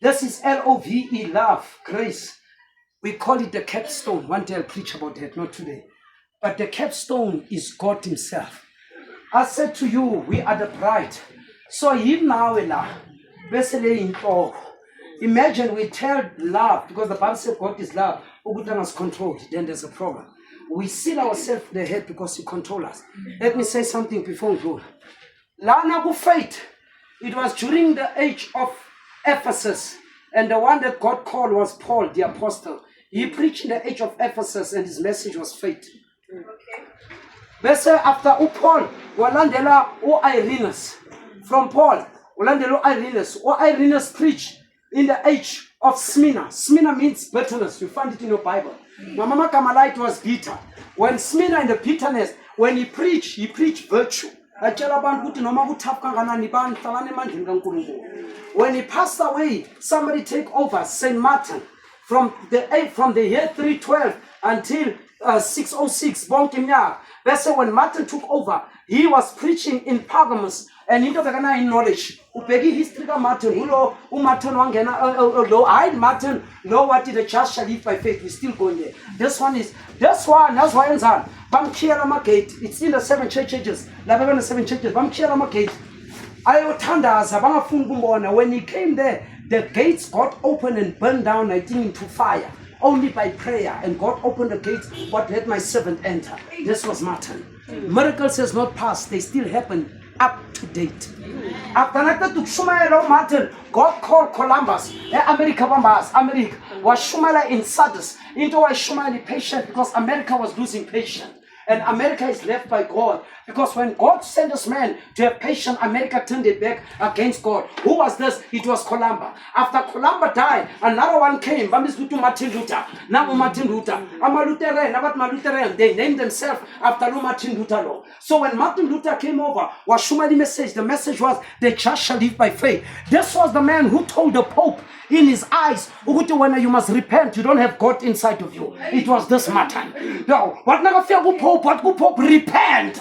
This is Love, love, grace. We call it the capstone. One day I'll preach about that, not today. But the capstone is God Himself. I said to you, we are the bride. So him now, imagine we tell love, because the Bible says God is love, Ugutan has controlled, then there's a problem. We seal ourselves in the head because He controls us. Let me say something before we go. Lana faith. It was during the age of Ephesus, and the one that God called was Paul, the apostle. He preached in the age of Ephesus, and his message was faith. Bese after Paul, walandela Irenaeus. From Paul, walandela Irenaeus preached in the age of Smyrna. Smyrna means bitterness. You find it in your Bible. Mama Kamalite was bitter. When Smyrna in the bitterness, when he preached virtue. When he passed away, somebody take over St. Martin from the year 312 until 606. When Martin took over, he was preaching in Pergamos and into the in knowledge. Upegi history of Martin, Martin Martin, know what the church shall live by faith. We're still going there. That's why that's why it's in the 7 churches. The 7 churches. When he came there, the gates got open and burned down, I think, into fire. Only by prayer, and God opened the gates, but let my servant enter. This was Martin. Miracles has not passed, they still happen up to date. After that took Shumaila Martin, God called Columbus, America was Shumaila in Sardis, into a Shumaila patient because America was losing patience. And America is left by God. Because when God sent this man to have patience, America turned it back against God. Who was this? It was Columba. After Columba died, another one came. Martin Luther. Now Martin Luther. They named themselves after Martin Luther. So when Martin Luther came over, was Shumali message. The message was, the church shall live by faith. This was the man who told the Pope in his eyes, when you must repent, you don't have God inside of you. It was this Martin. Now, what never fear Pope, what Pope repent.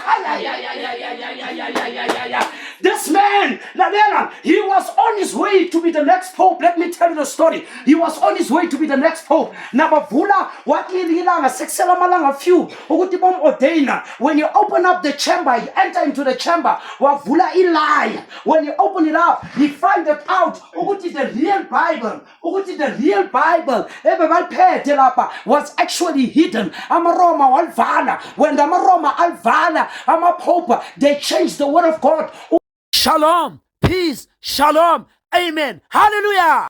This man, he was on his way to be the next Pope. Let me tell you the story. He was on his way to be the next Pope. Nabavula, what a few. When you open up the chamber, you enter into the chamber. Wavula Eli. When you open it up, you find it out. The real Bible. The real Bible was actually hidden. Amaroma Alvala. When the Amaroma Alvala, Amapopa, they changed the word of God. Shalom, peace, shalom, amen, hallelujah.